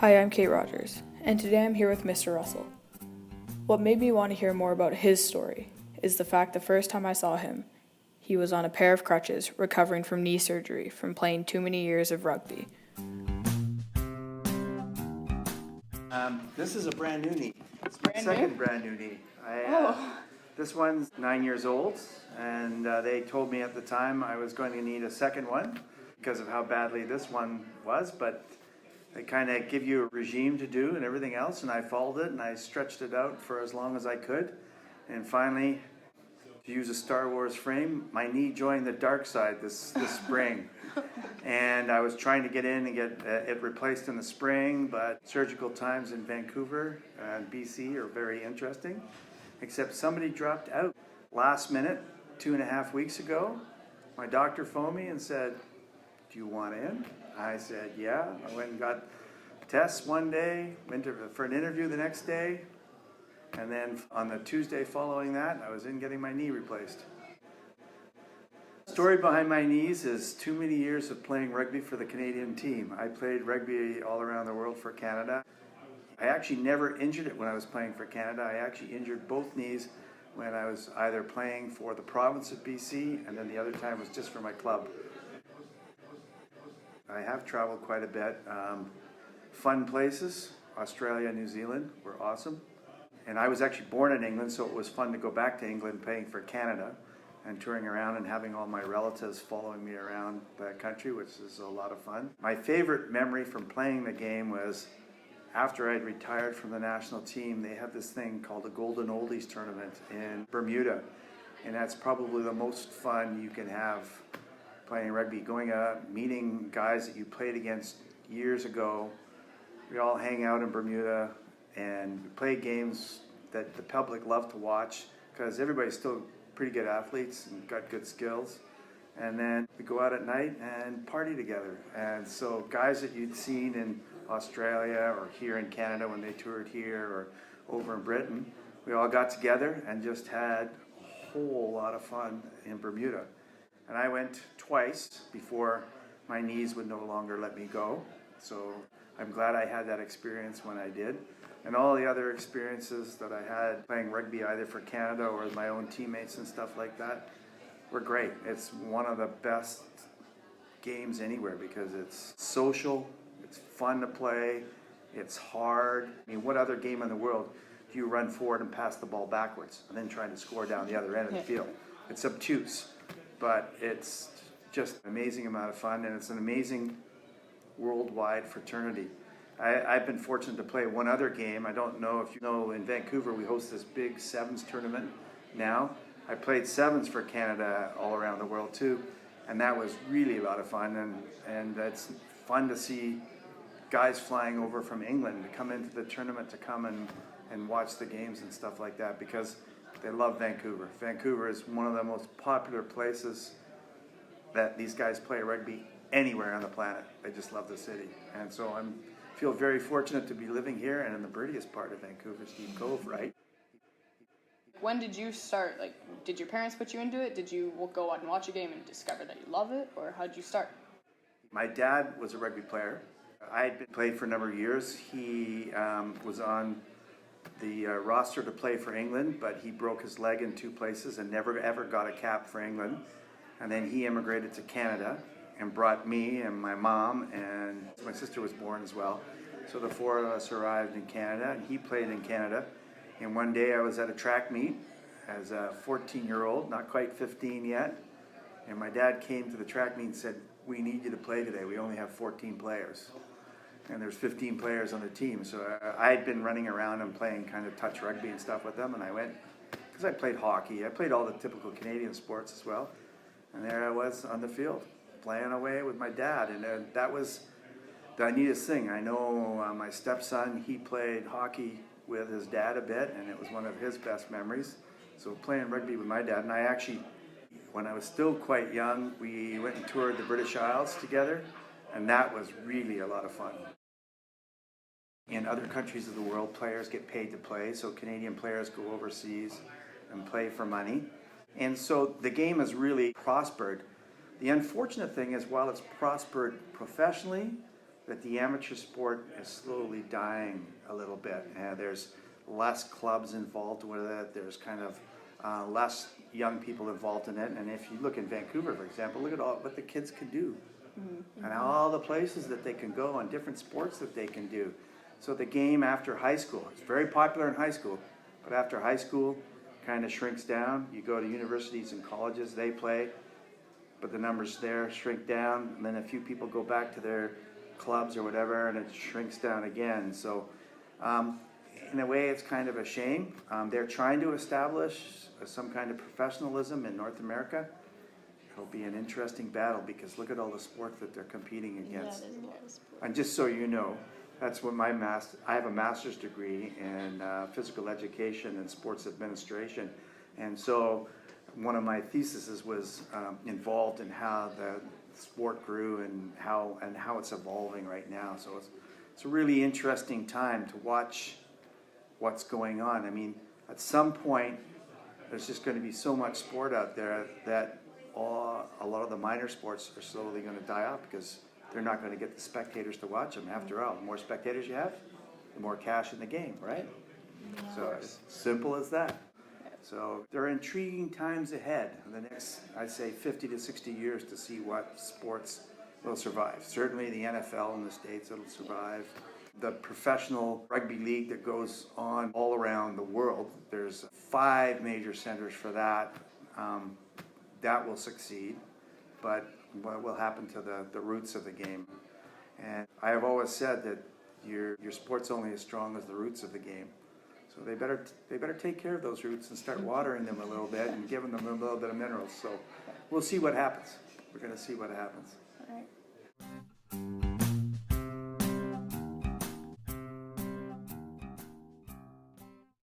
Hi, I'm Kate Rogers, and today I'm here with Mr. Russell. What made me want to hear more about his story is the fact the first time I saw him, he was on a pair of crutches recovering from knee surgery from playing too many years of rugby. This is a brand new knee. It's my Brand second new? brand new knee. Oh. This one's 9 years old, and they told me at the time I was going to need a second one because of how badly this one was, but they kind of give you a regime to do and everything else, and I followed it and I stretched it out for as long as I could, and finally, to use a Star Wars frame, my knee joined the dark side this spring. And I was trying to get in and get it replaced in the spring, but surgical times in Vancouver and BC are very interesting. Except somebody dropped out last minute 2.5 weeks ago. My doctor phoned me and said, "Do you want in?" I said, "Yeah." I went and got tests one day, went for an interview the next day, and then on the Tuesday following that, I was in getting my knee replaced. The story behind my knees is too many years of playing rugby for the Canadian team. I played rugby all around the world for Canada. I actually never injured it when I was playing for Canada. I actually injured both knees when I was either playing for the province of BC and then the other time was just for my club. I have traveled quite a bit. Fun places, Australia, New Zealand were awesome. And I was actually born in England, so it was fun to go back to England playing for Canada and touring around and having all my relatives following me around the country, which is a lot of fun. My favorite memory from playing the game was after I'd retired from the national team, they had this thing called the Golden Oldies tournament in Bermuda. And that's probably the most fun you can have playing rugby, going out, meeting guys that you played against years ago. We all hang out in Bermuda and we play games that the public love to watch because everybody's still pretty good athletes and got good skills. And then we go out at night and party together. And so guys that you'd seen in Australia or here in Canada when they toured here or over in Britain, we all got together and just had a whole lot of fun in Bermuda. And I went twice before my knees would no longer let me go. So I'm glad I had that experience when I did. And all the other experiences that I had playing rugby either for Canada or my own teammates and stuff like that were great. It's one of the best games anywhere because it's social, it's fun to play, it's hard. I mean, what other game in the world do you run forward and pass the ball backwards and then try to score down the other end of the field? It's obtuse, but it's just an amazing amount of fun and it's an amazing worldwide fraternity. I've been fortunate to play one other game. I don't know if you know, in Vancouver we host this big sevens tournament now. I played sevens for Canada all around the world too, and that was really a lot of fun. And it's fun to see guys flying over from England to come into the tournament to come and watch the games and stuff like that because they love Vancouver. Vancouver is one of the most popular places that these guys play rugby anywhere on the planet. They just love the city. And so I feel very fortunate to be living here and in the prettiest part of Vancouver, Steep Cove, right? When did you start? Like, did your parents put you into it? Did you go out and watch a game and discover that you love it? Or how did you start? My dad was a rugby player. I had been played for a number of years. He was on the roster to play for England, but he broke his leg in 2 places and never ever got a cap for England. And then he immigrated to Canada and brought me and my mom, and my sister was born as well. So the 4 of us arrived in Canada, and he played in Canada. And one day I was at a track meet as a 14-year-old, not quite 15 yet, and my dad came to the track meet and said, "We need you to play today. We only have 14 players." And there's 15 players on the team. So I had been running around and playing kind of touch rugby and stuff with them, and I went, because I played hockey. I played all the typical Canadian sports as well. And there I was on the field, playing away with my dad. And that was the neatest thing. I know my stepson, he played hockey with his dad a bit, and it was one of his best memories. So playing rugby with my dad, and I actually, when I was still quite young, we went and toured the British Isles together, and that was really a lot of fun. In other countries of the world, players get paid to play, so Canadian players go overseas and play for money. And so the game has really prospered. The unfortunate thing is, while it's prospered professionally, that the amateur sport is slowly dying a little bit. And there's less clubs involved with it. There's kind of less young people involved in it. And if you look in Vancouver, for example, look at all what the kids can do, and all the places that they can go and different sports that they can do. So the game after high school, it's very popular in high school, but after high school kind of shrinks down. You go to universities and colleges, they play, but the numbers there shrink down, and then a few people go back to their clubs or whatever, and it shrinks down again. So in a way, it's kind of a shame. They're trying to establish some kind of professionalism in North America. It'll be an interesting battle because look at all the sports that they're competing against. there's a lot of sport. And just so you know, that's what I have a master's degree in physical education and sports administration. And so one of my theses was involved in how the sport grew and how it's evolving right now. So it's a really interesting time to watch what's going on. I mean, at some point, there's just going to be so much sport out there that a lot of the minor sports are slowly going to die off because they're not going to get the spectators to watch them. After all, the more spectators you have, the more cash in the game, right? So it's simple as that. So there are intriguing times ahead in the next, I'd say, 50 to 60 years to see what sports will survive. Certainly the NFL in the States, it'll survive. The professional rugby league that goes on all around the world, there's 5 major centers for that. That will succeed, but what will happen to the roots of the game? And I have always said that your sport's only as strong as the roots of the game. So they better take care of those roots and start watering them a little bit and giving them a little bit of minerals. So we'll see what happens. We're going to see what happens.